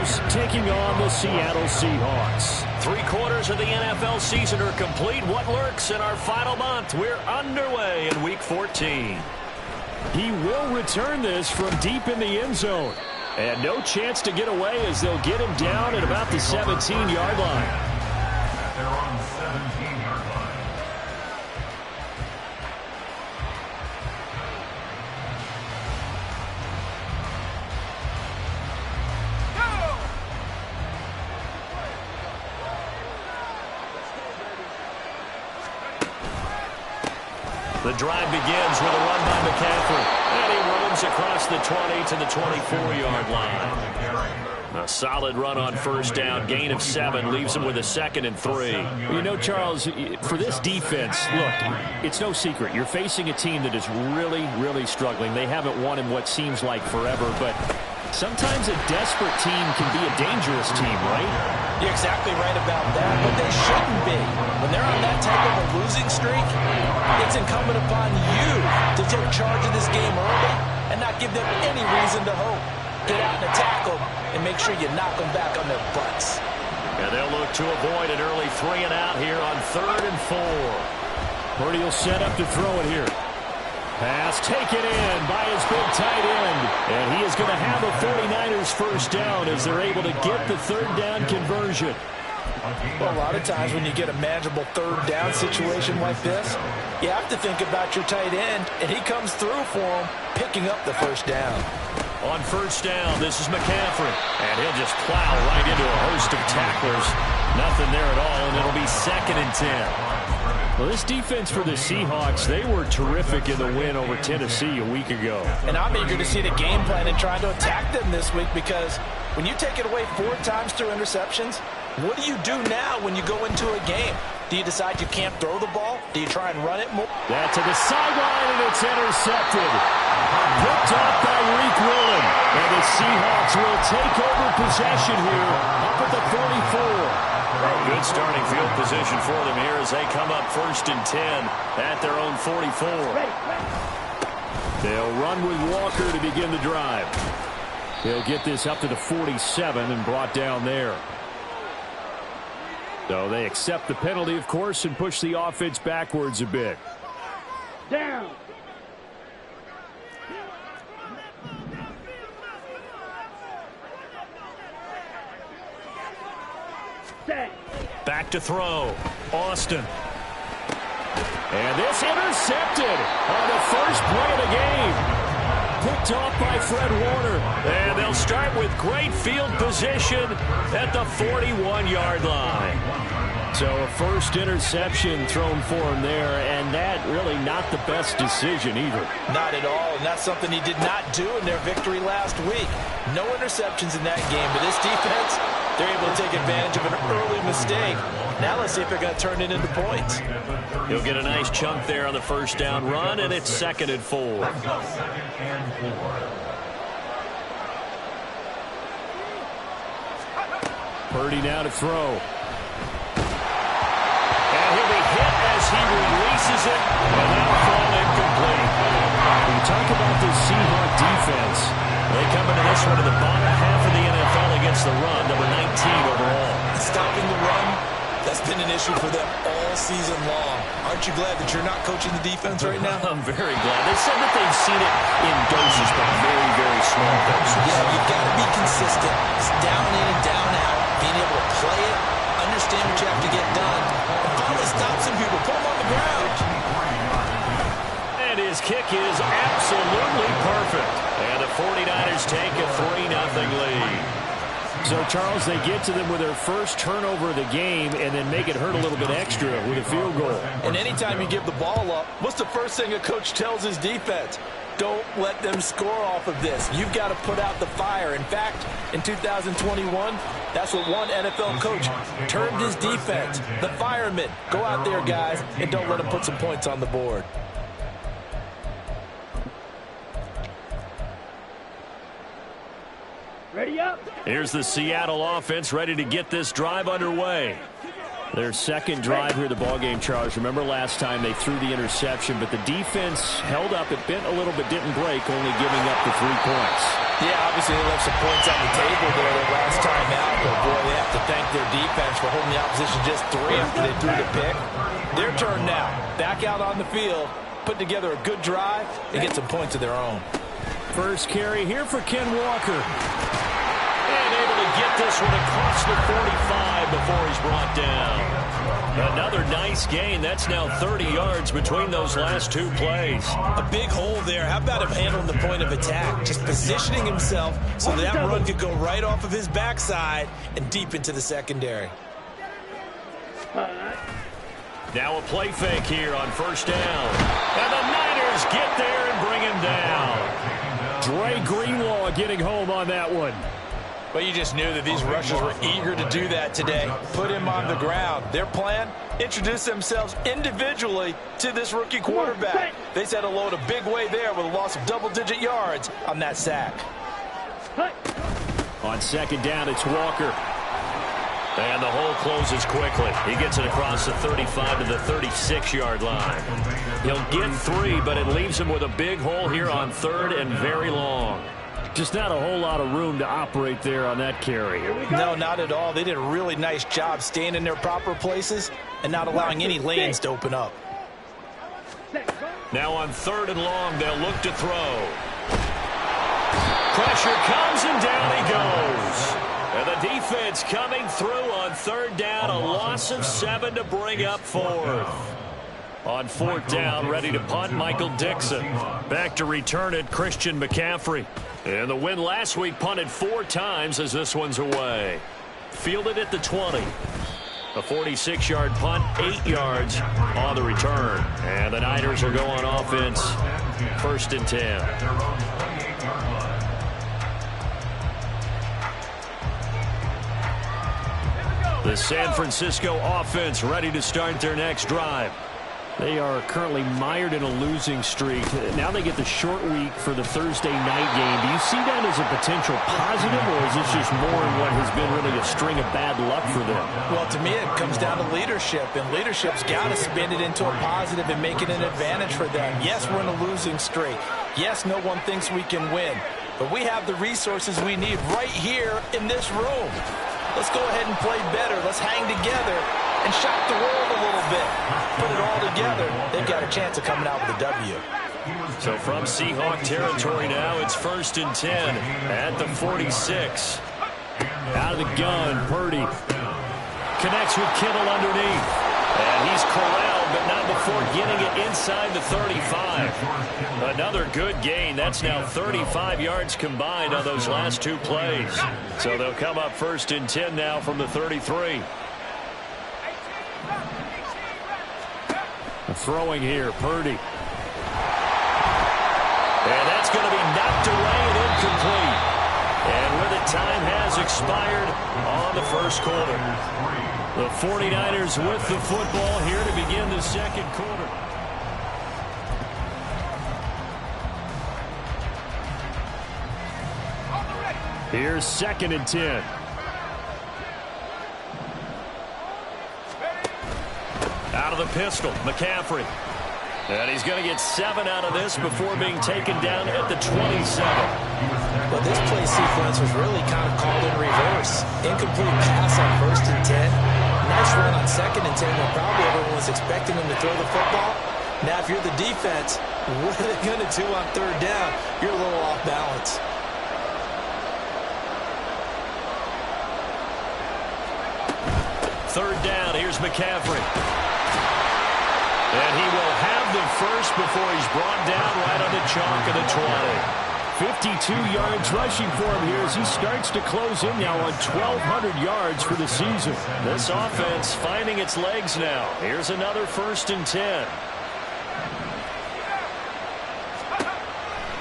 Broncos taking on the Seattle Seahawks. 3/4 of the NFL season are complete. What lurks in our final month? We're underway in Week 14. He will return this from deep in the end zone. And no chance to get away as they'll get him down at about the 17-yard line. They're on the 17-yard line. The drive begins with a run by McCaffrey. And he roams across the 20 to the 24-yard line. A solid run on first down. Gain of 7 leaves him with a 2nd and 3. You know, Charles, for this defense, look, it's no secret. You're facing a team that is really, really struggling. They haven't won in what seems like forever, but sometimes a desperate team can be a dangerous team, right? You're exactly right about that, but they shouldn't be. When they're on that type of a losing streak, it's incumbent upon you to take charge of this game early and not give them any reason to hope. Get out and attack them and make sure you knock them back on their butts. And they'll look to avoid an early 3 and out here on 3rd and 4. Purdy will set up to throw it here. Pass taken in by his big tight end. And he is going to have a 49ers first down as they're able to get the 3rd down conversion. Well, a lot of times when you get a manageable 3rd down situation like this, you have to think about your tight end, and he comes through for him, picking up the first down. On first down, this is McCaffrey. And he'll just plow right into a host of tacklers. Nothing there at all, and it'll be 2nd and 10. Well, this defense for the Seahawks, they were terrific in the win over Tennessee a week ago. And I'm eager to see the game plan and trying to attack them this week, because when you take it away 4 times through interceptions, what do you do now when you go into a game? Do you decide you can't throw the ball? Do you try and run it more? That to the sideline, and it's intercepted. Picked off by Reek Willen. And the Seahawks will take over possession here up at the 44. Good starting field position for them here as they come up 1st and 10 at their own 44. They'll run with Walker to begin the drive. They'll get this up to the 47 and brought down there. So they accept the penalty, of course, and push the offense backwards a bit. Down. Back to throw. Austin. And this intercepted on the first play of the game. Picked off by Fred Warner. And they'll start with great field position at the 41-yard line. So a first interception thrown for him there, and that really not the best decision either. Not at all, and that's something he did not do in their victory last week. No interceptions in that game, but this defense, they're able to take advantage of an early mistake. Now let's see if they're going to turn it into points. He'll get a nice chunk there on the first down run, and it's 2nd and 4. Purdy now to throw. And he'll be hit as he releases it, and that'll fall incomplete. When you talk about this Seahawk defense, they come into this one in the bottom half of the NFL against the run, number 19 overall. Stopping the run, that's been an issue for them all season long. Aren't you glad that you're not coaching the defense right now? I'm very glad. They said that they've seen it in doses, but very, very small doses. Yeah, you've got to be consistent. It's down in and down out. Being able to play it, understand what you have to get done, and finally stop some people, put them on the ground. And his kick is absolutely perfect. And the 49ers take a 3-0 lead. So, Charles, they get to them with their first turnover of the game and then make it hurt a little bit extra with a field goal. And anytime you give the ball up, what's the first thing a coach tells his defense? Don't let them score off of this. You've got to put out the fire. In fact, in 2021, that's what one NFL coach termed his defense. The firemen. Go out there, guys, and don't let them put some points on the board. Ready up. Here's the Seattle offense ready to get this drive underway. Their second drive here, the ballgame, Charles. Remember last time they threw the interception, but the defense held up. It bent a little but didn't break, only giving up the 3 points. Yeah, obviously they left some points on the table there that last time their defense for holding the opposition just 3 after they threw the pick. Their turn now. Back out on the field, put together a good drive, and get some points of their own. First carry here for Ken Walker. And able to get this one across the 45 before he's brought down. Another nice gain. That's now 30 yards between those last 2 plays. A big hole there. How about him handling the point of attack? Just positioning himself so that run could go right off of his backside and deep into the secondary. Now a play fake here on first down. And the Niners get there and bring him down. Dre Greenlaw getting home on that one. Well, you just knew that these rushers were eager to do that today. Put him on the ground. Their plan, introduce themselves individually to this rookie quarterback. They set a load a big way there with a loss of double-digit yards on that sack. On second down, it's Walker. And the hole closes quickly. He gets it across the 35 to the 36-yard line. He'll get 3, but it leaves him with a big hole here on 3rd and very long. Just not a whole lot of room to operate there on that carry. No, not at all. They did a really nice job staying in their proper places and not allowing any lanes to open up. Now on 3rd and long, they'll look to throw. Pressure comes, and down he goes. And the defense coming through on 3rd down, a loss of 7 to bring up 4th. On 4th down, ready to punt, Michael Dixon. Back to return it, Christian McCaffrey. And the win last week punted 4 times as this one's away. Fielded at the 20. A 46-yard punt, 8 yards on the return. And the Niners will go on offense, 1st and 10. The San Francisco offense ready to start their next drive. They are currently mired in a losing streak. Now they get the short week for the Thursday night game. Do you see that as a potential positive, or is this just more in what has been really a string of bad luck for them? Well, to me, it comes down to leadership, and leadership's got to spin it into a positive and make it an advantage for them. Yes, we're in a losing streak. Yes, no one thinks we can win, but we have the resources we need right here in this room. Let's go ahead and play better. Let's hang together and shock the world a little bit. Put it all together. They've got a chance of coming out with a W. So from Seahawk territory now, it's 1st and 10 at the 46. Out of the gun, Purdy. Connects with Kittle underneath. And he's corralled, but not before getting it inside the 35. Another good gain. That's now 35 yards combined on those last 2 plays. So they'll come up 1st and 10 now from the 33. Throwing here, Purdy. And that's going to be knocked away and incomplete. And where the time has expired on the first quarter. The 49ers with the football here to begin the second quarter. Here's 2nd and 10. Out of the pistol, McCaffrey. And he's going to get 7 out of this before being taken down at the 27. Well, this play sequence was really kind of called in reverse. Incomplete pass on 1st and 10. Nice run on 2nd and 10 when probably everyone was expecting him to throw the football. Now, if you're the defense, what are they going to do on 3rd down? You're a little off balance. Third down, here's McCaffrey. And he will have the first before he's brought down right on the chalk of the 20. 52 yards rushing for him here as he starts to close in now on 1,200 yards for the season. This offense finding its legs now. Here's another 1st and 10.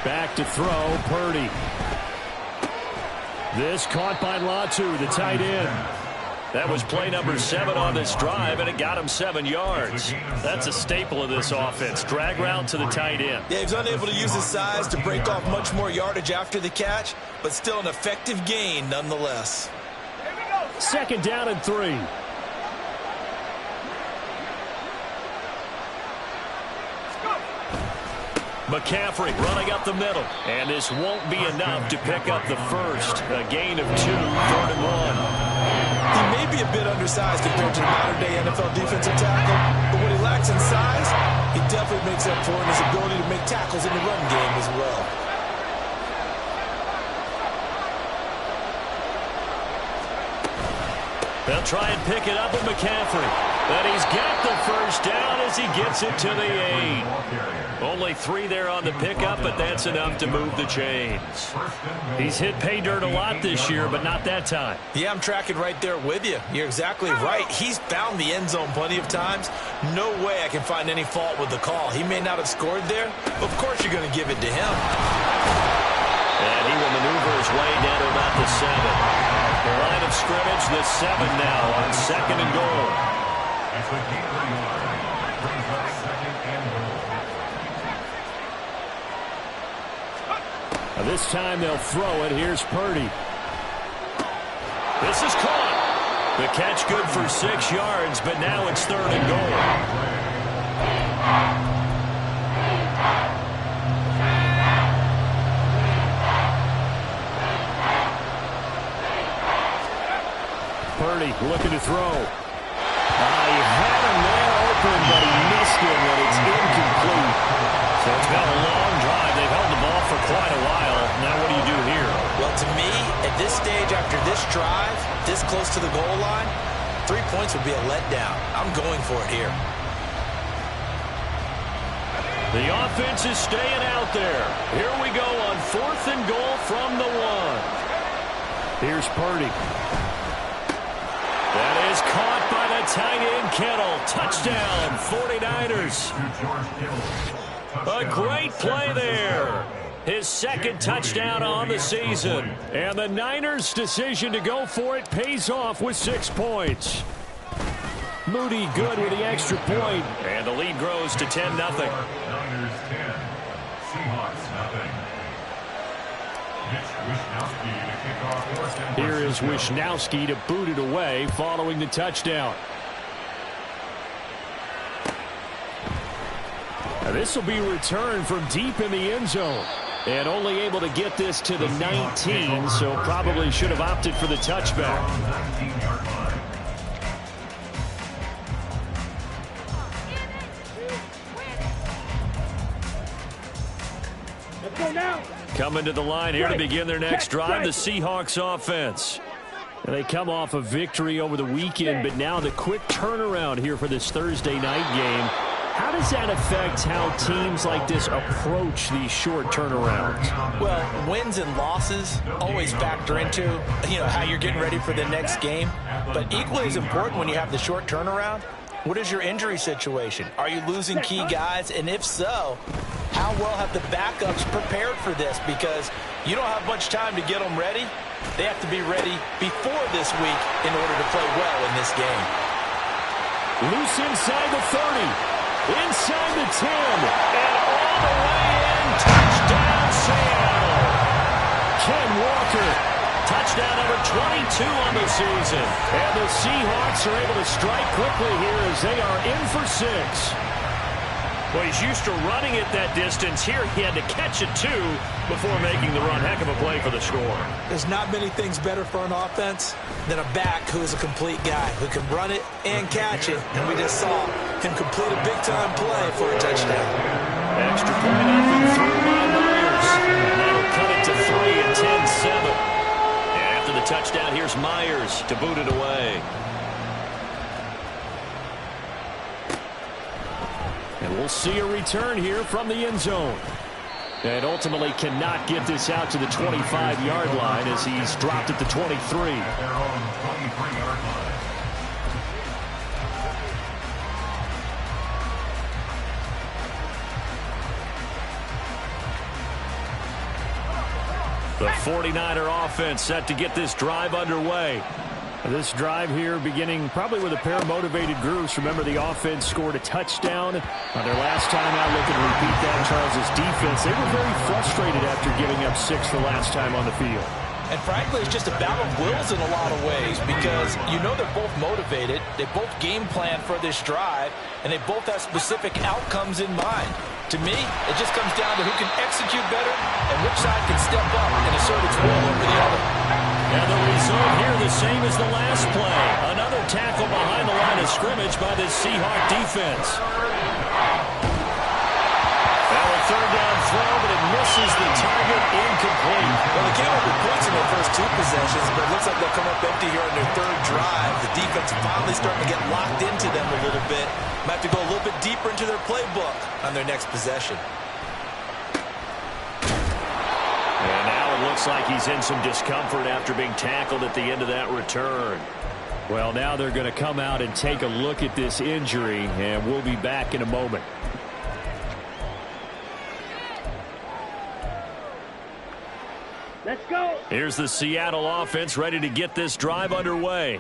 Back to throw, Purdy. This caught by Latu, the tight end. That was play number 7 on this drive, and it got him 7 yards. That's a staple of this offense. Drag route to the tight end. Yeah, he was unable to use his size to break off much more yardage after the catch, but still an effective gain nonetheless. 2nd down and 3. McCaffrey running up the middle. And this won't be enough to pick up the first. A gain of 2, 3rd and 1. He may be a bit undersized compared to the modern-day NFL defensive tackle, but what he lacks in size, he definitely makes up for in his ability to make tackles in the run game as well. They'll try and pick it up with McCaffrey. But he's got the first down as he gets it to the 8. Only 3 there on the pickup, but that's enough to move the chains. He's hit pay dirt a lot this year, but not that time. Yeah, I'm tracking right there with you. You're exactly right. He's found the end zone plenty of times. No way I can find any fault with the call. He may not have scored there, but of course you're going to give it to him. And he will maneuver his way down to about the 7. The line of scrimmage, the 7 now on 2nd and goal. It's a gain of 1 yard. Brings up 2nd and goal. Now this time they'll throw it. Here's Purdy. This is caught. The catch good for 6 yards, but now it's 3rd and goal. Purdy looking to throw. He had him there open, but he missed him, and it's incomplete. So it's been a long drive. They've held the ball for quite a while. Now what do you do here? Well, to me, at this stage after this drive, this close to the goal line, 3 points would be a letdown. I'm going for it here. The offense is staying out there. Here we go on 4th and goal from the 1. Here's Purdy. That is caught by the tight end Kittle. Touchdown, 49ers. A great play there. His 2nd touchdown on the season. And the Niners' decision to go for it pays off with 6 points. Moody good with the extra point. And the lead grows to 10-0. Niners 10. Seahawks 0. Here is Wishnowski to boot it away following the touchdown. Now this will be returned from deep in the end zone. And only able to get this to the 19, so probably should have opted for the touchback. Let's go now. Coming to the line here to begin their next drive, the Seahawks offense. And they come off a victory over the weekend, but now the quick turnaround here for this Thursday night game. How does that affect how teams like this approach these short turnarounds? Well, wins and losses always factor into, how you're getting ready for the next game. But equally as important when you have the short turnaround, what is your injury situation? Are you losing key guys? And if so, how well have the backups prepared for this? Because you don't have much time to get them ready. They have to be ready before this week in order to play well in this game. Loose inside the 30, inside the 10, and all the way in. Touchdown, Seattle. Ken Walker. Touchdown number 22 on the season. And the Seahawks are able to strike quickly here as they are in for 6. Well, he's used to running it that distance. Here he had to catch it, too, before making the run. Heck of a play for the score. There's not many things better for an offense than a back who is a complete guy, who can run it and catch it. And we just saw him complete a big-time play for a touchdown. Extra point up and through by Myers. And that'll cut it to 3 and 10-7. And after the touchdown, here's Myers to boot it away. And we'll see a return here from the end zone. And ultimately cannot get this out to the 25-yard line as he's dropped at the 23. They're on 23-yard line. The 49er offense set to get this drive underway. This drive here beginning probably with a pair of motivated groups. Remember, the offense scored a touchdown on their last time out. Looking to repeat that. Charles' defense, they were very frustrated after giving up 6 the last time on the field. And frankly, it's just a battle of wills in a lot of ways because they're both motivated. They both game plan for this drive, and they both have specific outcomes in mind. To me, it just comes down to who can execute better and which side can step up and assert its will over the other. And the result here the same as the last play. Another tackle behind the line of scrimmage by this Seahawk defense. Now a third down throw, but it misses the target, incomplete. Well, they came up with points in their first two possessions, but it looks like they'll come up empty here on their third drive. The defense finally starting to get locked into them a little bit. Might have to go a little bit deeper into their playbook on their next possession. And now it looks like he's in some discomfort after being tackled at the end of that return. Well, now they're going to come out and take a look at this injury, and we'll be back in a moment. Let's go. Here's the Seattle offense ready to get this drive underway.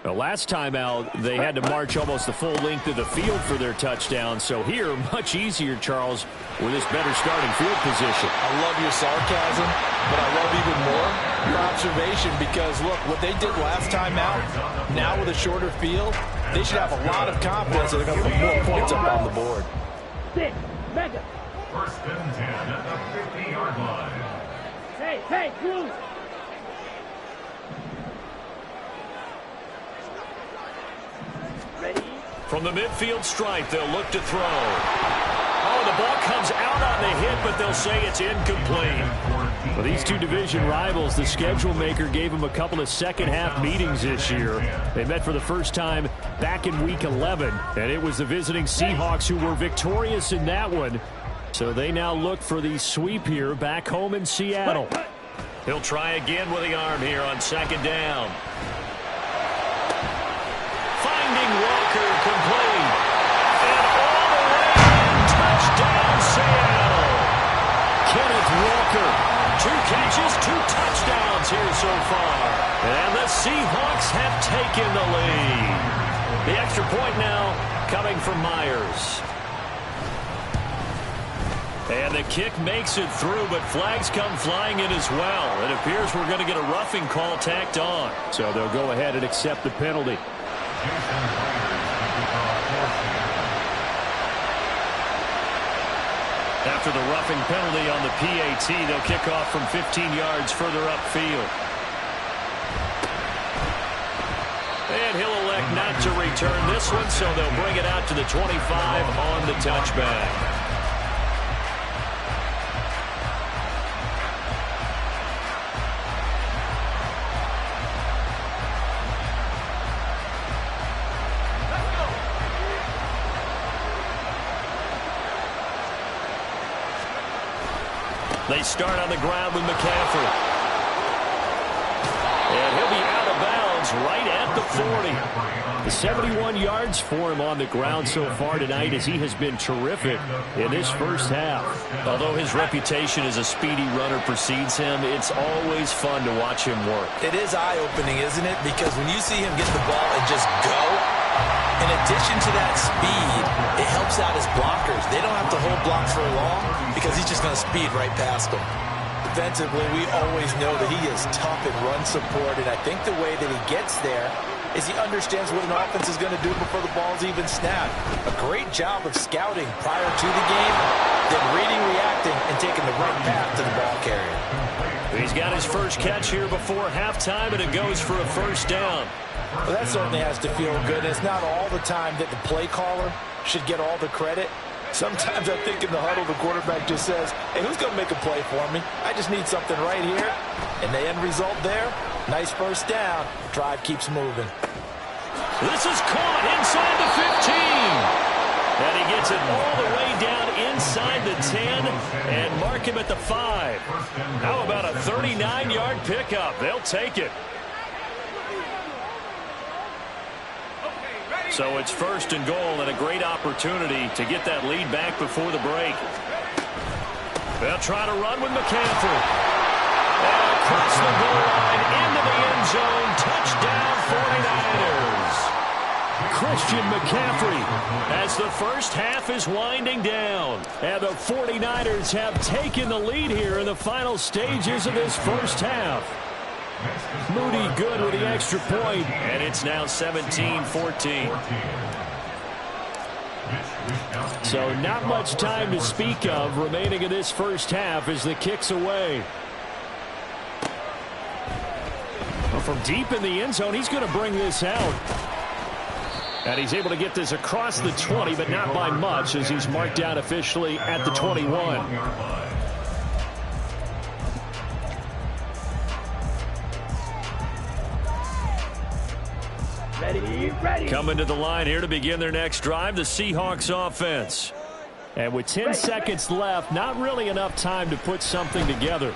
The last time out, they had to march almost the full length of the field for their touchdown. So here, much easier, Charles, with this better starting field position. I love your sarcasm, but I love even more your observation because, look, what they did last time out, now with a shorter field, they should have a lot of confidence that they're going to put more points up on the board. 6, mega. First and 10 at the 50-yard line. Hey, Cruz. Ready? From the midfield stripe, they'll look to throw. Oh, the ball comes out on the hit, but they'll say it's incomplete. For these two division rivals, the schedule maker gave them a couple of second-half meetings this year. They met for the first time back in Week 11, and it was the visiting Seahawks who were victorious in that one. So they now look for the sweep here back home in Seattle. He'll try again with the arm here on second down. Finding Walker complete. And all the way in, touchdown Seattle. Kenneth Walker. 2 catches, 2 touchdowns here so far. And the Seahawks have taken the lead. The extra point now coming from Myers. And the kick makes it through, but flags come flying in as well. It appears we're going to get a roughing call tacked on. So they'll go ahead and accept the penalty. After the roughing penalty on the PAT, they'll kick off from 15 yards further upfield. And he'll elect not to return this one, so they'll bring it out to the 25 on the touchback. They start on the ground with McCaffrey. And he'll be out of bounds right at the 40. The 71 yards for him on the ground so far tonight as he has been terrific in this first half. Although his reputation as a speedy runner precedes him, it's always fun to watch him work. It is eye-opening, isn't it? Because when you see him get the ball and just go, in addition to that speed, it helps out his blockers. They don't have to hold blocks for long because he's just going to speed right past them. Defensively, we always know that he is tough in run support, and I think the way that he gets there is he understands what an offense is going to do before the ball's even snapped. A great job of scouting prior to the game, then reading, reacting, and taking the right path to the ball carrier. He's got his first catch here before halftime, and it goes for a first down. Well, that certainly has to feel good. It's not all the time that the play caller should get all the credit. Sometimes I think in the huddle, the quarterback just says, hey, who's going to make a play for me? I just need something right here. And the end result there, nice first down. Drive keeps moving. This is caught inside the 15. And he gets it all the way down inside the 10 and mark him at the 5. How about a 39-yard pickup? They'll take it. So it's first and goal and a great opportunity to get that lead back before the break. They'll try to run with McCaffrey. And across the goal line into the end zone. Touchdown 49ers. Christian McCaffrey as the first half is winding down. And the 49ers have taken the lead here in the final stages of this first half. Moody good with the extra point. And it's now 17-14. So not much time to speak of remaining in this first half as the kick's away. from deep in the end zone, he's going to bring this out. And he's able to get this across the 20, but not by much, as he's marked down officially at the 21. Ready. Coming to the line here to begin their next drive, the Seahawks offense. And with 10 seconds left, not really enough time to put something together.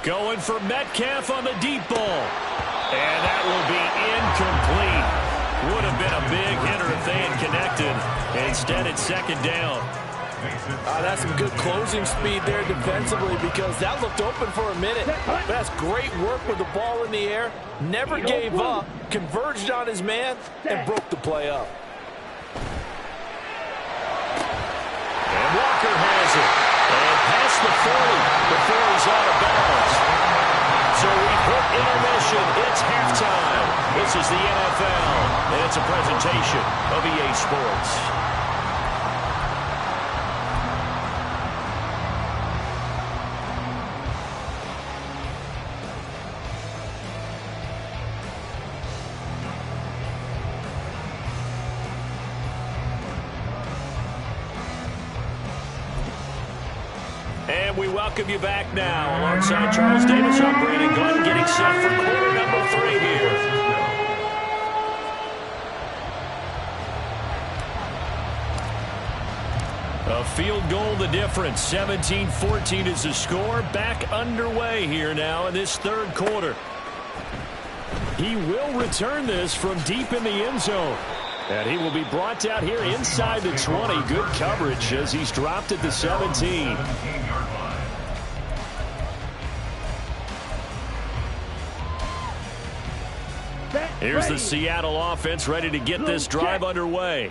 Going for Metcalf on the deep ball. And that will be incomplete. Would have been a big hitter if they had connected. Instead, it's second down. That's some good closing speed there defensively, because that looked open for a minute. That's great work with the ball in the air. Never gave up, converged on his man, and broke the play up. And Walker has it. And past the 40 before he's out of bounds. So we hit intermission. It's halftime. This is the NFL, and it's a presentation of EA Sports. And we welcome you back now. Alongside Charles Davis, I'm Brandon Glenn, getting set for quarter number 3 here. A field goal the difference. 17-14 is the score. Back underway here now in this third quarter. He will return this from deep in the end zone. And he will be brought down here inside the 20. Good coverage as he's dropped at the 17. Here's the Seattle offense ready to get this drive underway.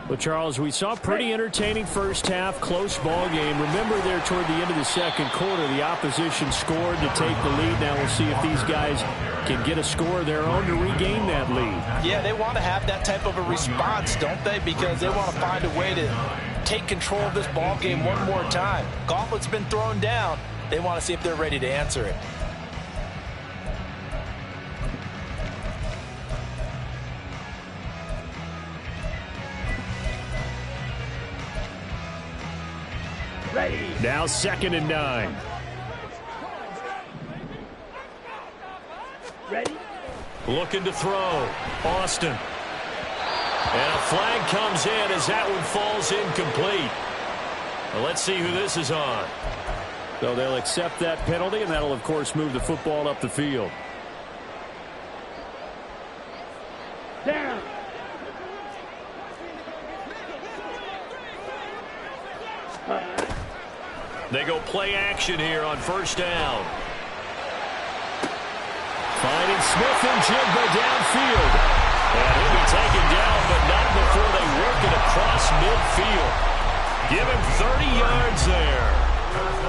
Well, Charles, we saw a pretty entertaining first half, close ball game. Remember there toward the end of the second quarter, the opposition scored to take the lead. Now we'll see if these guys can get a score of their own to regain that lead. Yeah, they want to have that type of a response, don't they? Because they want to find a way to take control of this ball game one more time. Gauntlet's been thrown down. They want to see if they're ready to answer it. Ready. Now 2nd and 9. Ready. Looking to throw. Austin. And a flag comes in as that one falls incomplete. Well, let's see who this is on. So they'll accept that penalty, and that'll, of course, move the football up the field. Down. They go play action here on first down. Finding Smith and Jigba downfield. And he'll be taken down, but not before they work it across midfield. Give him 30 yards there.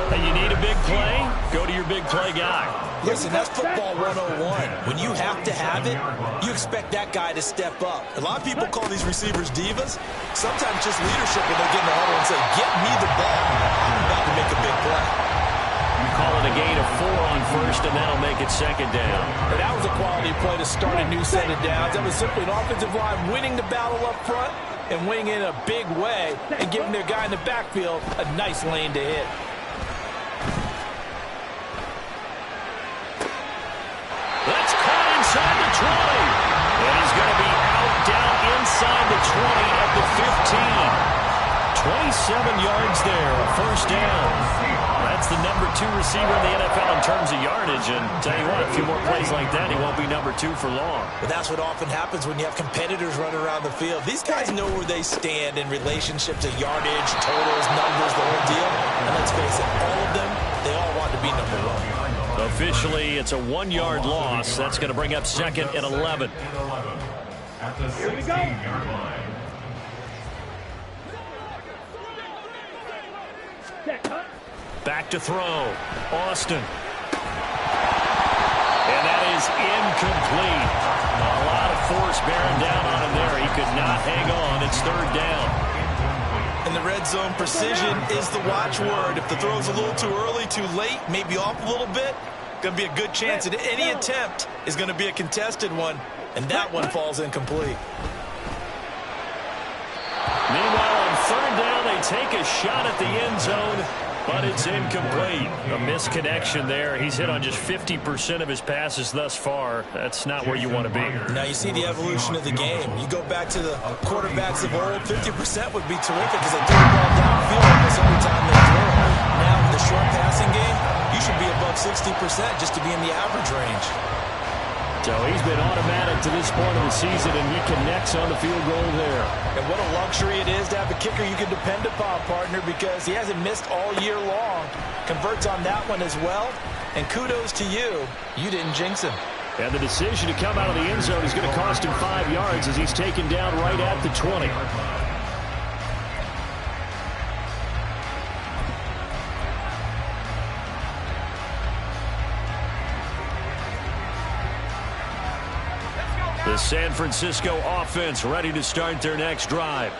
Hey, you need a big play? Go to your big play guy. Listen, that's football 101. When you have to have it, you expect that guy to step up. A lot of people call these receivers divas. Sometimes just leadership when they get in the huddle and say, get me the ball. I'm about to make a big play. You call it a gain of 4 on first, and that'll make it second down. But that was a quality play to start a new set of downs. That was simply an offensive line winning the battle up front and winning in a big way and giving their guy in the backfield a nice lane to hit. That's caught inside the 20. And he's going to be out down inside the 20 at the 15. 27 yards there, a first down. That's the number 2 receiver in the NFL in terms of yardage. And tell you what, a few more plays like that, he won't be number 2 for long. But that's what often happens when you have competitors running around the field. These guys know where they stand in relationship to yardage, totals, numbers, the whole deal. And let's face it, all of them, they all want to be number 1. Officially, it's a 1-yard loss. That's going to bring up 2nd and 11. Here we go. Back to throw. Austin. And that is incomplete. A lot of force bearing down on him there. He could not hang on. It's 3rd down. In the red zone, precision is the watchword. If the throw's a little too early, too late, maybe off a little bit, Going to be a good chance that any attempt is going to be a contested one, and that one falls incomplete. Meanwhile, on third down, they take a shot at the end zone, but it's incomplete. A misconnection there. He's hit on just 50% of his passes thus far. That's not where you want to be. Now you see the evolution of the game. You go back to the quarterbacks of old, 50% would be terrific because they throw the ball downfield almost every time they throw it. Now with the short passing game, you should be above 60% just to be in the average range. So he's been automatic to this point of the season, and he connects on the field goal there. And what a luxury it is to have a kicker you can depend upon, partner, because he hasn't missed all year long. Converts on that one as well. And kudos to you. You didn't jinx him. And the decision to come out of the end zone is going to cost him 5 yards as he's taken down right at the 20. The San Francisco offense ready to start their next drive.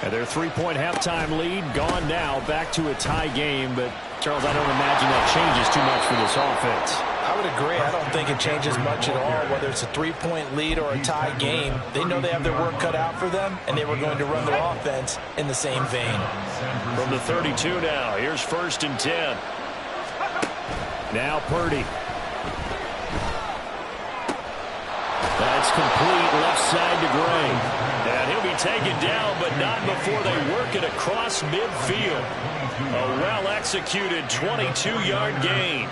And their 3-point halftime lead gone now, back to a tie game. But, Charles, I don't imagine that changes too much for this offense. I would agree. I don't think it changes much at all, whether it's a 3-point lead or a tie game. They know they have their work cut out for them, and they were going to run their offense in the same vein. From the 32 now, here's 1st and 10. Now Purdy. That's complete left side to Gray. And he'll be taken down, but not before they work it across midfield. A well-executed 22-yard gain.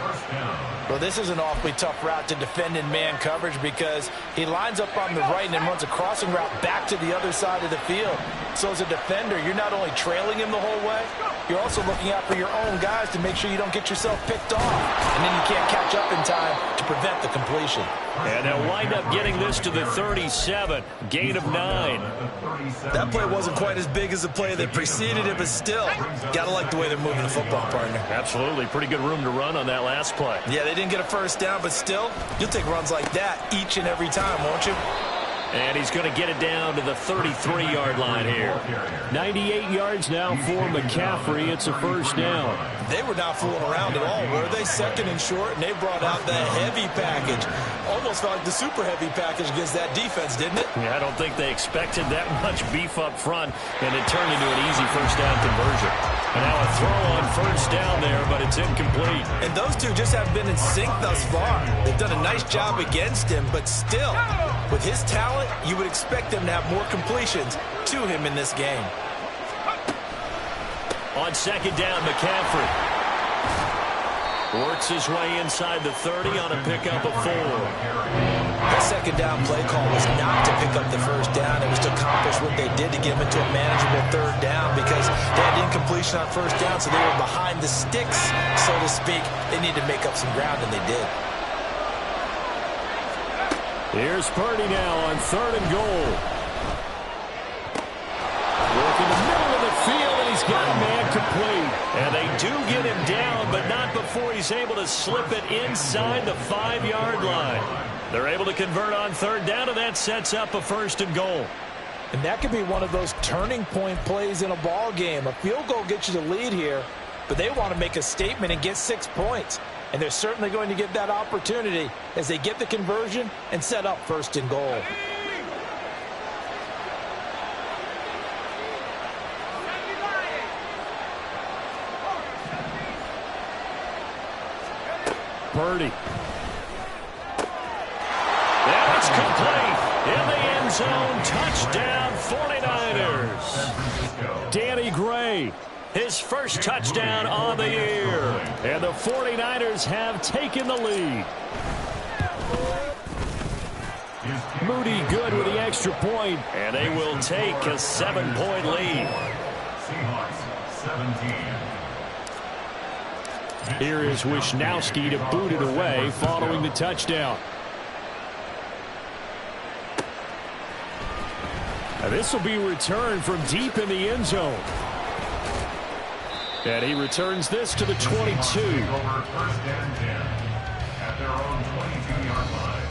Well, this is an awfully tough route to defend in man coverage because he lines up on the right and then runs a crossing route back to the other side of the field. So as a defender, you're not only trailing him the whole way, you're also looking out for your own guys to make sure you don't get yourself picked off. And then you can't catch up in time to prevent the completion. And they'll wind up getting this to the 37. Gain of 9. That play wasn't quite as big as the play that preceded it, but still, gotta like the way they're moving the football, partner. Absolutely. Pretty good room to run on that last play. Yeah, they didn't get a first down, but still, you'll take runs like that each and every time, won't you? And he's going to get it down to the 33-yard line here. 98 yards now for McCaffrey. It's a first down. They were not fooling around at all, were they? 2nd and short, and they brought out the heavy package. Almost felt like the super heavy package against that defense, didn't it? Yeah, I don't think they expected that much beef up front, and it turned into an easy first down conversion. And now a throw on first down there, but it's incomplete. And those two just haven't been in sync thus far. They've done a nice job against him, but still, with his talent, you would expect them to have more completions to him in this game. On 2nd down, McCaffrey works his way inside the 30 on a pickup of 4. That 2nd down play call was not to pick up the first down. It was to accomplish what they did to get them into a manageable 3rd down because they had incompletion on first down, so they were behind the sticks, so to speak. They needed to make up some ground, and they did. Here's Purdy now on 3rd and goal. Working the middle of the field, and he's got a man complete. And they do get him down, but not before he's able to slip it inside the 5-yard line. They're able to convert on 3rd down, and that sets up a 1st and goal. And that could be one of those turning point plays in a ball game. A field goal gets you the lead here, but they want to make a statement and get 6 points. And they're certainly going to get that opportunity as they get the conversion and set up 1st and goal. Purdy. And it's complete. In the end zone, touchdown 49ers. Danny Gray. His first touchdown on the year. And the 49ers have taken the lead. Moody good with the extra point. And they will take a 7-point lead. Seahawks 17. Here is Wisnowski to boot it away following the touchdown. Now this will be returned from deep in the end zone. And he returns this to the 22. Over 1st and 10 at their own 22-yard line.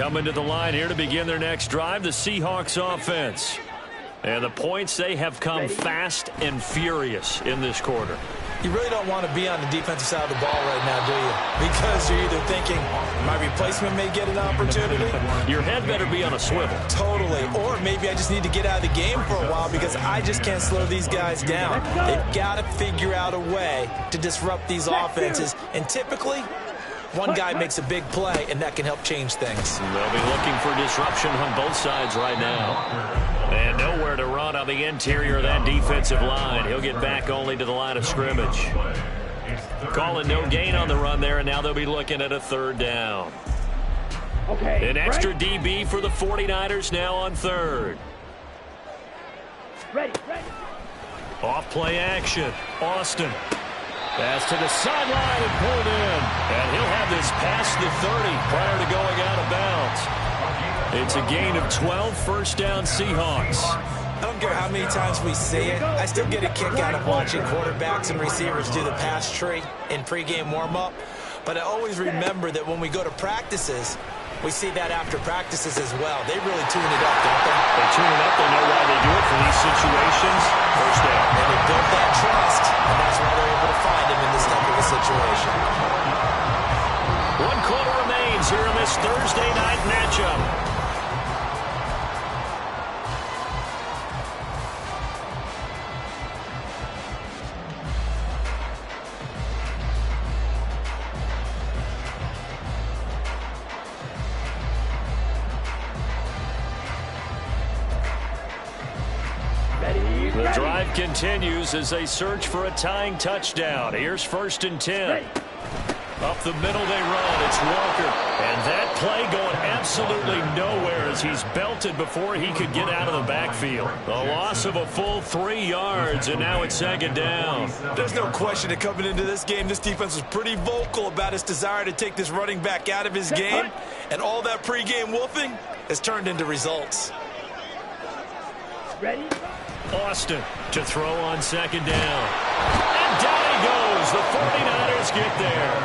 Coming to the line here to begin their next drive, the Seahawks offense. And the points, they have come fast and furious in this quarter. You really don't want to be on the defensive side of the ball right now, do you? Because you're either thinking, my replacement may get an opportunity. Your head better be on a swivel. Totally. Or maybe I just need to get out of the game for a while because I just can't slow these guys down. They've got to figure out a way to disrupt these offenses. And typically, one guy makes a big play, and that can help change things. They'll be looking for disruption on both sides right now. And nowhere to run on the interior of that defensive line. He'll get back only to the line of scrimmage. Calling no gain on the run there, and now they'll be looking at a third down. Okay. An extra DB for the 49ers now on third. Ready. Off play action. Austin. Pass to the sideline and pulled in. And he'll have this past the 30 prior to going out of bounds. It's a gain of 12, first down Seahawks. I don't care how many times we see it. I still get a kick out of watching quarterbacks and receivers do the pass tree in pregame warm-up. But I always remember that when we go to practices, we see that after practices as well. They really tune it up, don't they? They tune it up. They know why they do it for these situations. First down. And they build that trust, and that's why they're able to find him in this type of a situation. 1 quarter remains here in this Thursday night matchup. The drive continues as they search for a tying touchdown. Here's 1st and 10. Up the middle they run. It's Walker. And that play going absolutely nowhere as he's belted before he could get out of the backfield. The loss of a full 3 yards, and now it's 2nd down. There's no question that coming into this game, this defense was pretty vocal about its desire to take this running back out of his game. And all that pregame wolfing has turned into results. Ready. Austin to throw on 2nd down. And down he goes. The 49ers get there.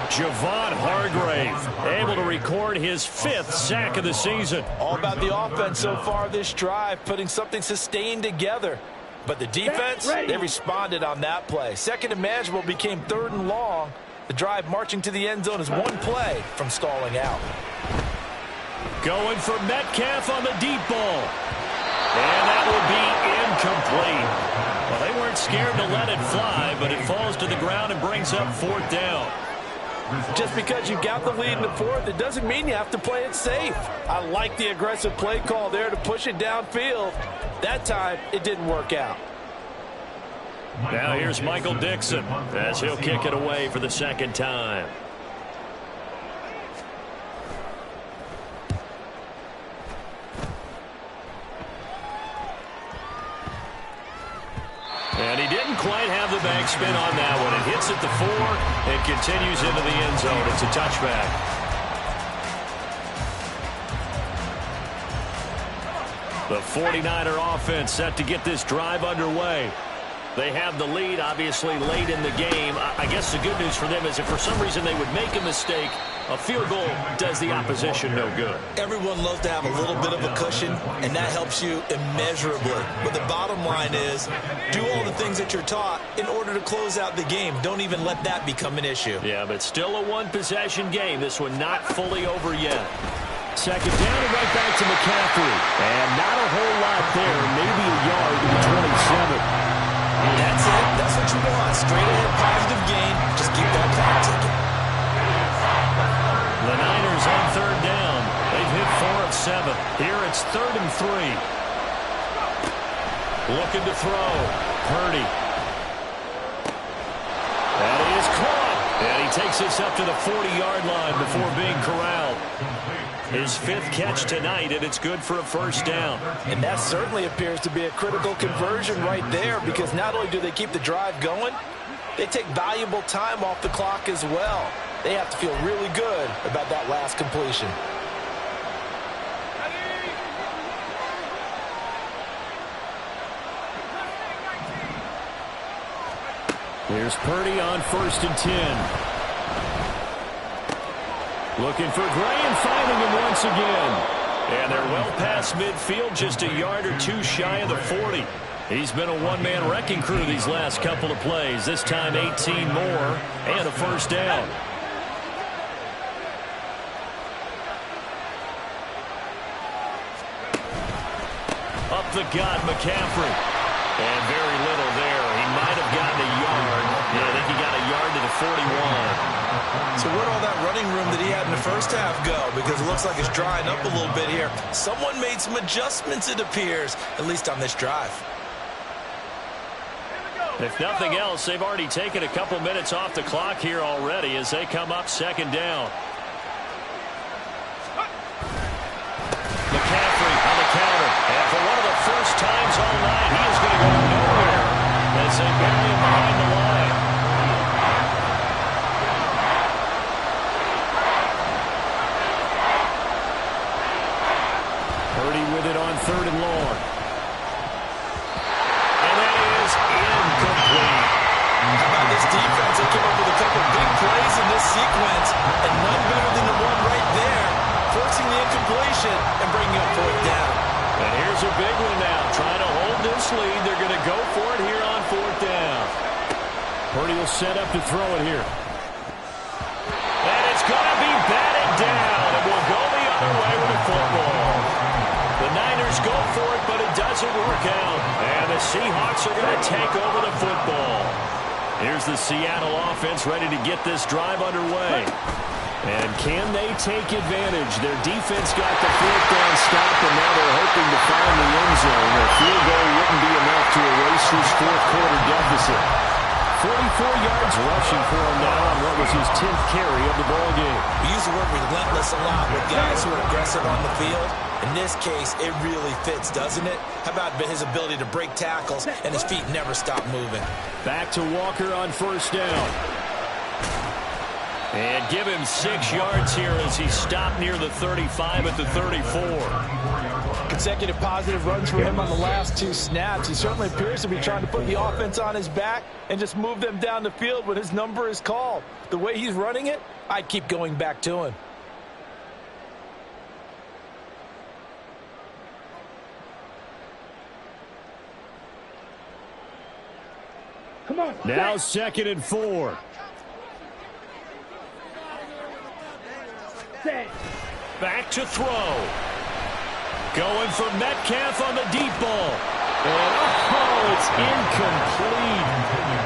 Javon Hargrave able to record his 5th sack of the season. All about the offense so far this drive, putting something sustained together. But the defense, they responded on that play. 2nd and manageable became 3rd and long. The drive marching to the end zone is 1 play from stalling out. Going for Metcalf on the deep ball. And that will be incomplete. Well, they weren't scared to let it fly, but it falls to the ground and brings up 4th down. Just because you got the lead in the 4th, it doesn't mean you have to play it safe. I like the aggressive play call there to push it downfield. That time, it didn't work out. Now here's Michael Dixon as he'll kick it away for the 2nd time. And he didn't quite have the backspin on that one. It hits at the 4 and continues into the end zone. It's a touchback. The 49er offense set to get this drive underway. They have the lead, obviously, late in the game. I guess the good news for them is if for some reason they would make a mistake, a field goal does the opposition no good. Everyone loves to have a little bit of a cushion, and that helps you immeasurably. But the bottom line is, do all the things that you're taught in order to close out the game. Don't even let that become an issue. Yeah, but still a one-possession game. This one not fully over yet. 2nd down and right back to McCaffrey. And not a whole lot there, maybe a yard to the 27. That's it. That's what you want. Straight ahead, positive gain. Just keep that clock ticking. The Niners on 3rd down. They've hit 4 of 7. Here it's 3rd and 3. Looking to throw. Purdy. That is caught. And he takes this up to the 40-yard line before being corralled. His 5th catch tonight, and it's good for a 1st down. And that certainly appears to be a critical conversion right there, because not only do they keep the drive going, they take valuable time off the clock as well. They have to feel really good about that last completion. Here's Purdy on 1st and 10. Looking for Gray and finding him once again. And they're well past midfield, just a yard or two shy of the 40. He's been a one-man wrecking crew these last couple of plays. This time 18 more and a first down. Up the gut, McCaffrey. And very little there. He might have gotten a yard. Yeah, I think he got a yard to the 41. So where'd all that running room that he had in the first half go? Because it looks like it's drying up a little bit here. Someone made some adjustments, it appears, at least on this drive. If nothing else, they've already taken a couple minutes off the clock here already as they come up second down. McCaffrey on the counter. And for one of the first times all night, he is going to go nowhere as they bury him behind the line. Purdy with it on 3rd and long. And that is incomplete. How about this defense? They came up with a couple big plays in this sequence, and none better than the one right there, forcing the incompletion and bringing up 4th down. And here's a big one now. Trying to hold this lead. They're going to go for it here on 4th down. Purdy will set up to throw it here. And it's going to be batted down. And will go the other way with the football. The Niners go for it, but it doesn't work out. And the Seahawks are going to take over the football. Here's the Seattle offense ready to get this drive underway. And can they take advantage? Their defense got the 4th down stop, and now they're hoping to find the end zone. A field goal wouldn't be enough to erase this 4th quarter deficit. 44 yards rushing for him now on what was his 10th carry of the ball game. We use the word relentless a lot with guys who are aggressive on the field. In this case, it really fits, doesn't it? How about his ability to break tackles and his feet never stop moving? Back to Walker on 1st down. And give him 6 yards here as he stopped near the 35 at the 34. Consecutive positive runs for him on the last 2 snaps. He certainly appears to be trying to put the offense on his back and just move them down the field when his number is called. The way he's running it, I'd keep going back to him. Come on. Now 2nd and 4. Back to throw. Going for Metcalf on the deep ball. And, it's incomplete.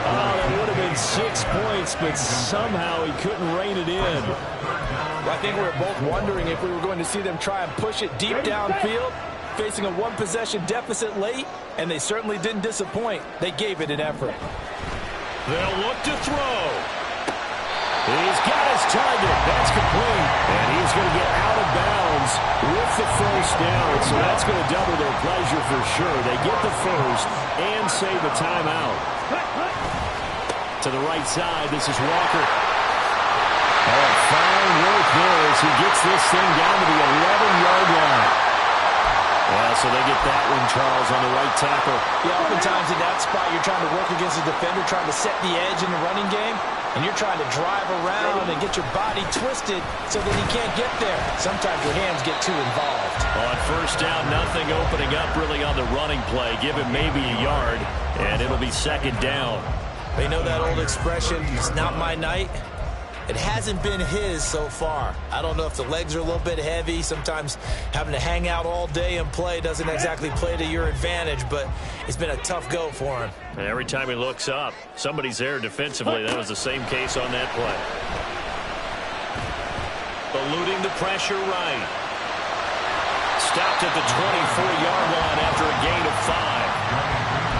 Oh, that would have been 6 points, but somehow he couldn't rein it in. Well, I think we were both wondering if we were going to see them try and push it deep downfield, facing a 1-possession deficit late, and they certainly didn't disappoint. They gave it an effort. They'll look to throw. He's got his target. That's complete. And he's going to get out of bounds with the first down. So that's going to double their pleasure for sure. They get the first and save a timeout. To the right side, this is Walker. Oh, fine work there as he gets this thing down to the 11-yard line. Yeah, so they get that one, Charles, on the right tackle. Yeah, oftentimes in that spot, you're trying to work against a defender, trying to set the edge in the running game, and you're trying to drive around and get your body twisted so that he can't get there. Sometimes your hands get too involved. On first down, nothing opening up really on the running play. Give him maybe a yard, and it'll be 2nd down. They know that old expression, it's not my night. It hasn't been his so far. I don't know if the legs are a little bit heavy. Sometimes having to hang out all day and play doesn't exactly play to your advantage, but it's been a tough go for him. And every time he looks up, somebody's there defensively. That was the same case on that play. Eluding the pressure right. Stopped at the 24-yard line after a gain of 5.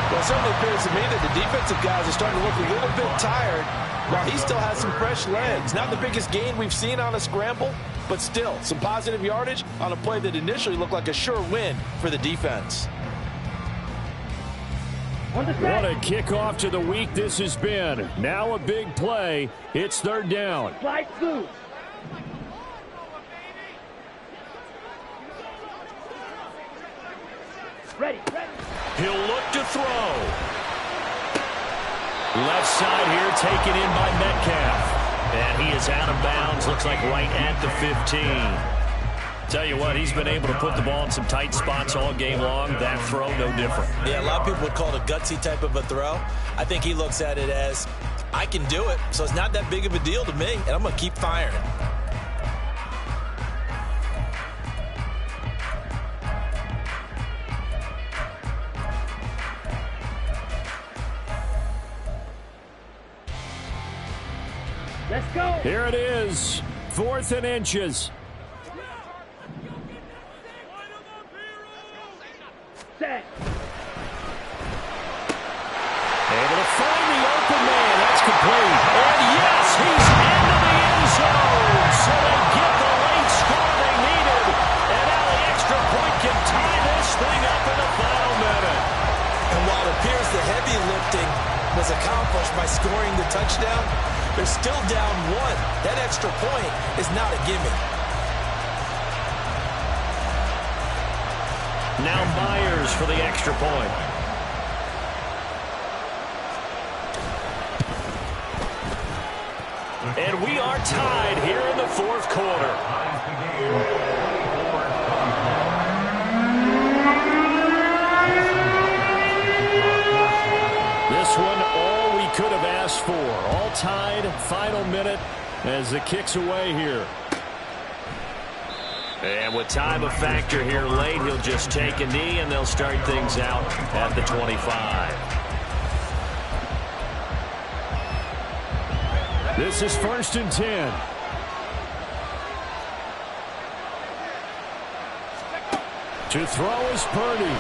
Well, it certainly appears to me that the defensive guys are starting to look a little bit tired, while he still has some fresh legs. Not the biggest gain we've seen on a scramble, but still some positive yardage on a play that initially looked like a sure win for the defense. What a kickoff to the week this has been. Now a big play. It's 3rd down. Slide through. Ready. He'll look to throw. Left side here taken in by Metcalf. And he is out of bounds, looks like right at the 15. Tell you what, he's been able to put the ball in some tight spots all game long. That throw, no different. Yeah, a lot of people would call it a gutsy type of a throw. I think he looks at it as, I can do it, so it's not that big of a deal to me, and I'm going to keep firing. Let's go. Here it is, 4th and inches. Set. Able to find the open man. That's complete. And yes, he's into the end zone. So they get the late score they needed. And now the extra point can tie this thing up in the final minute. And while it appears the heavy lifting was accomplished by scoring the touchdown, they're still down 1. That extra point is not a gimme. Now Myers for the extra point. And we are tied here in the 4th quarter. This one, all we could have asked for. All tied, final minute as it kicks away here. And with time a factor here late, he'll just take a knee, and they'll start things out at the 25. This is 1st and 10. To throw is Purdy.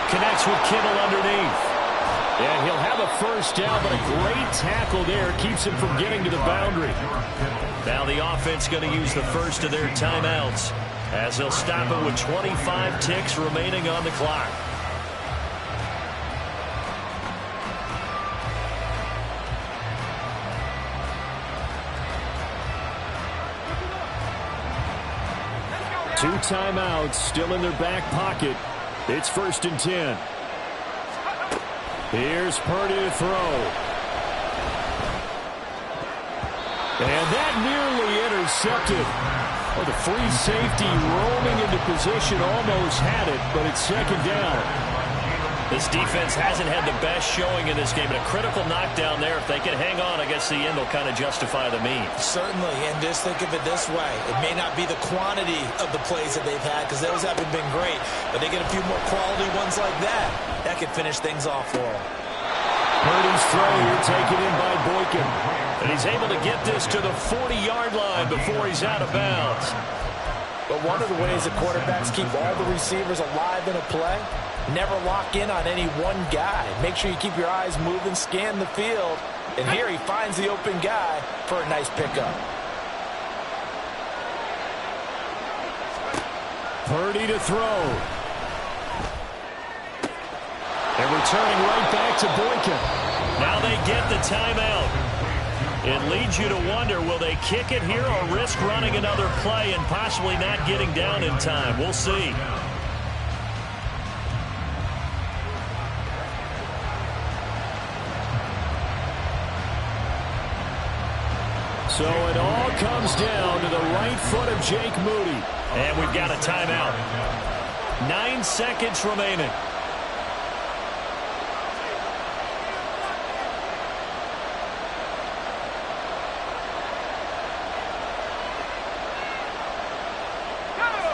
Connects with Kittle underneath. And he'll have a first down, but a great tackle there keeps him from getting to the boundary. Now the offense going to use the first of their timeouts as they'll stop it with 25 ticks remaining on the clock. Two timeouts still in their back pocket. It's 1st and 10. Here's Purdy to throw. And that nearly intercepted. Oh, the free safety roaming into position almost had it, but it's 2nd down. This defense hasn't had the best showing in this game, but a critical knockdown there. If they can hang on, I guess the end will kind of justify the means. Certainly, and just think of it this way. It may not be the quantity of the plays that they've had, because those haven't been great, but they get a few more quality ones like that. That could finish things off for them. Purdy's throw here taken in by Boykin. And he's able to get this to the 40-yard line before he's out of bounds. But one of the ways that quarterbacks keep all the receivers alive in a play, never lock in on any one guy. Make sure you keep your eyes moving, scan the field. And here he finds the open guy for a nice pickup. Purdy to throw. And returning right back to Boykin. Now they get the timeout. It leads you to wonder, will they kick it here or risk running another play and possibly not getting down in time? We'll see. So it all comes down to the right foot of Jake Moody. And we've got a timeout. 9 seconds remaining.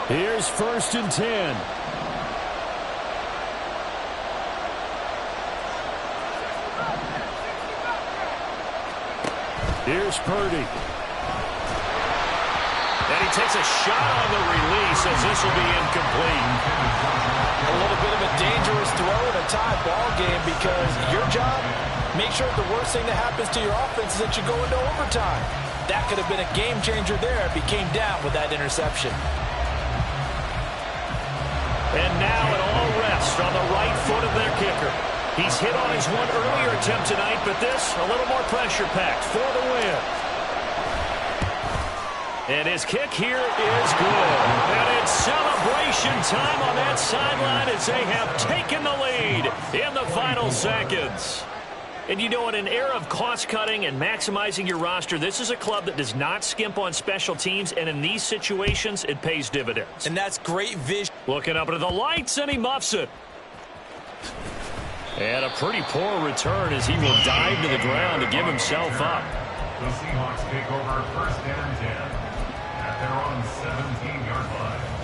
Here's 1st and 10. Here's Purdy. And he takes a shot on the release as this will be incomplete. A little bit of a dangerous throw in a tie ball game, because your job, make sure the worst thing that happens to your offense is that you go into overtime. That could have been a game changer there if he came down with that interception. And now it all rests on the right foot of their kicker. He's hit on his one earlier attempt tonight, but this a little more pressure-packed for the win. And his kick here is good. And it's celebration time on that sideline as they have taken the lead in the final seconds. And you know, in an era of cost-cutting and maximizing your roster, this is a club that does not skimp on special teams, and in these situations, it pays dividends. And that's great vision. Looking up into the lights, and he muffs it. And a pretty poor return as he will dive to the ground to give himself up. The Seahawks take over first and 10 at their own 17-yard line.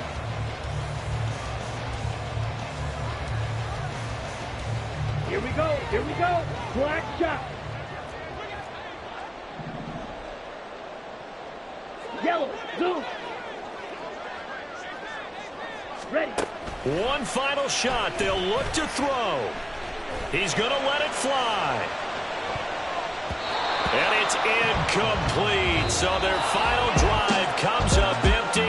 Here we go. Here we go. Black shot. Yellow. Zoom. Ready. One final shot. They'll look to throw. He's going to let it fly. And it's incomplete. So their final drive comes up